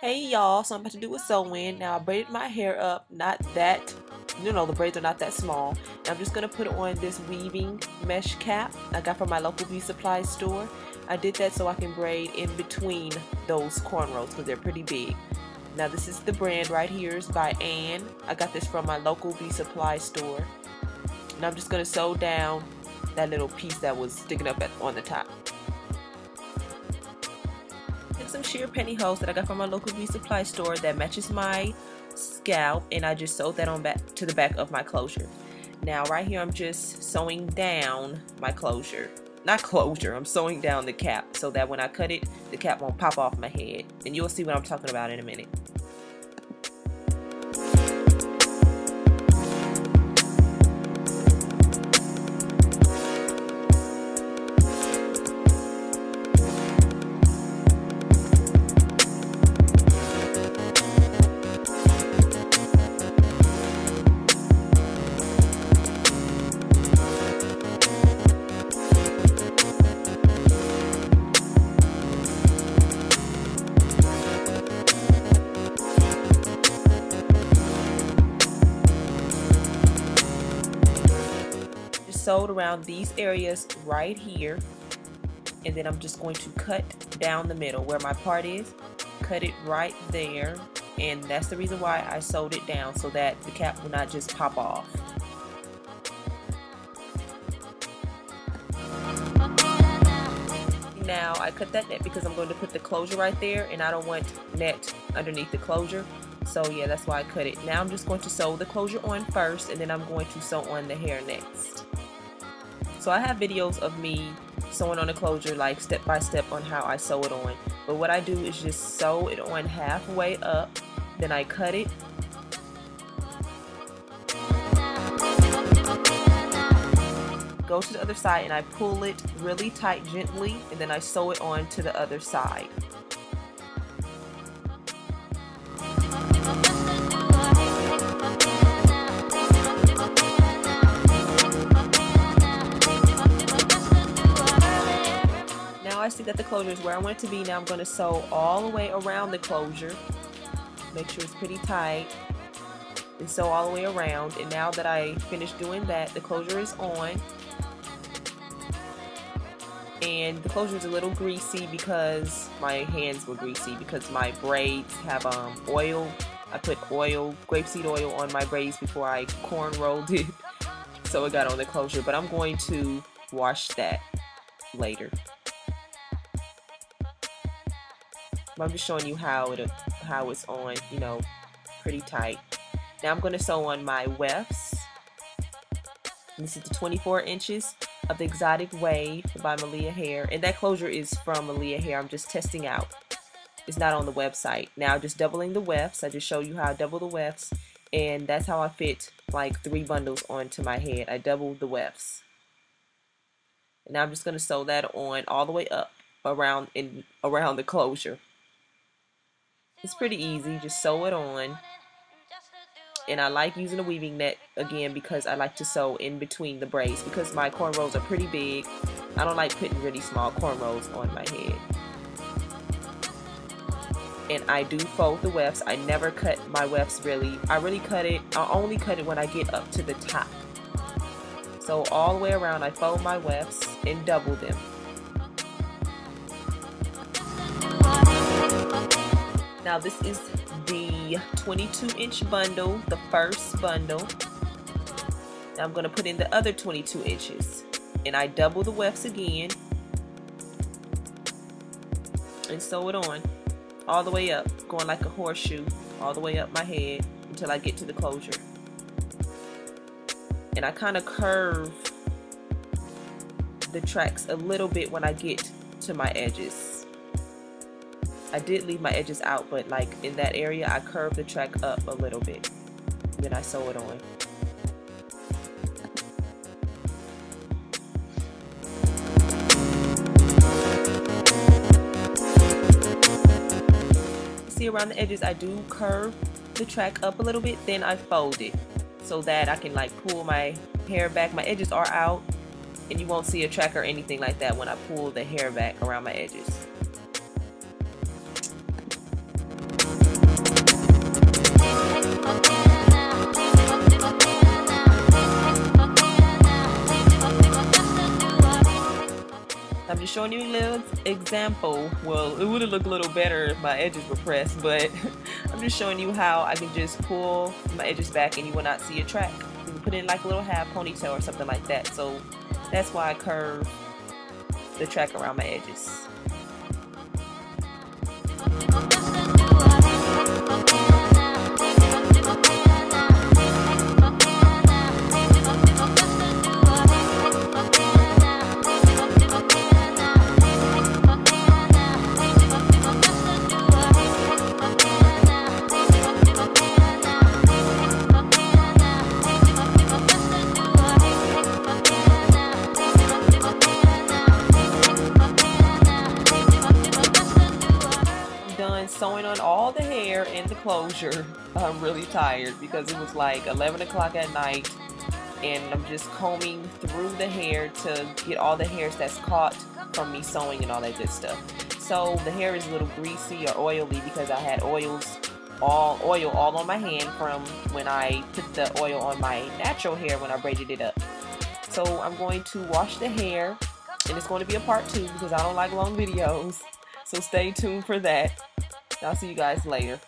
Hey y'all, so I'm about to do a sew-in. Now I braided my hair up, not that, the braids are not that small. And I'm just going to put on this weaving mesh cap I got from my local beauty supply store. I did that so I can braid in between those cornrows because they're pretty big. Now this is the brand right here, it's by Ann. I got this from my local beauty supply store. And I'm just going to sew down that little piece that was sticking up on the top. Some sheer pantyhose that I got from my local beauty supply store that matches my scalp, and I just sewed that on back to the back of my closure. Now right here I'm just sewing down my closure. Not closure, I'm sewing down the cap so that when I cut it, the cap won't pop off my head. And you'll see what I'm talking about in a minute. Sewed around these areas right here, and then I'm just going to cut down the middle where my part is, cut it right there, and that's the reason why I sewed it down, so that the cap will not just pop off. Now I cut that net because I'm going to put the closure right there, and I don't want net underneath the closure. So yeah, that's why I cut it. Now I'm just going to sew the closure on first, and then I'm going to sew on the hair next. So I have videos of me sewing on the closure, like step by step on how I sew it on. But what I do is just sew it on halfway up, then I cut it. Go to the other side and I pull it really tight gently, and then I sew it on to the other side. I see that the closure is where I want it to be. Now I'm going to sew all the way around the closure. Make sure it's pretty tight. And sew all the way around. And now that I finished doing that, the closure is on. And the closure is a little greasy because my hands were greasy because my braids have oil. I put oil, grapeseed oil on my braids before I corn rolled it. So it got on the closure. But I'm going to wash that later. I'm just showing you how it's on, pretty tight. Now I'm going to sew on my wefts. This is the 24 inches of the Exotic Wave by Malia Hair, and that closure is from Malia Hair. I'm just testing out. It's not on the website. Now just doubling the wefts. I just show you how I double the wefts, and that's how I fit like 3 bundles onto my head. I doubled the wefts. And now I'm just going to sew that on all the way up around the closure. It's pretty easy, just sew it on. And I like using a weaving net again because I like to sew in between the braids because my cornrows are pretty big. I don't like putting really small cornrows on my head. And I do fold the wefts. I never cut my wefts really. I only cut it when I get up to the top. So all the way around I fold my wefts and double them. Now this is the 22-inch bundle, the first bundle. Now I'm going to put in the other 22 inches. And I double the wefts again. And sew it on all the way up, going like a horseshoe, all the way up my head until I get to the closure. And I kind of curve the tracks a little bit when I get to my edges. I did leave my edges out, but like in that area I curve the track up a little bit, then I sew it on. See, around the edges I do curve the track up a little bit, then I fold it so that I can like pull my hair back. My edges are out and you won't see a track or anything like that when I pull the hair back around my edges. just showing you a little example. Well, it would have looked a little better if my edges were pressed, but I'm just showing you how I can just pull my edges back and you will not see a track. You can put in like a little half ponytail or something like that. So that's why I curve the track around my edges. Sewing on all the hair and the closure. I'm really tired because it was like 11 o'clock at night and I'm just combing through the hair to get all the hairs that's caught from me sewing and all that good stuff. So the hair is a little greasy or oily because I had oil all on my hand from when I put the oil on my natural hair when I braided it up. So I'm going to wash the hair, and it's going to be a part 2 because I don't like long videos. So stay tuned for that. I'll see you guys later.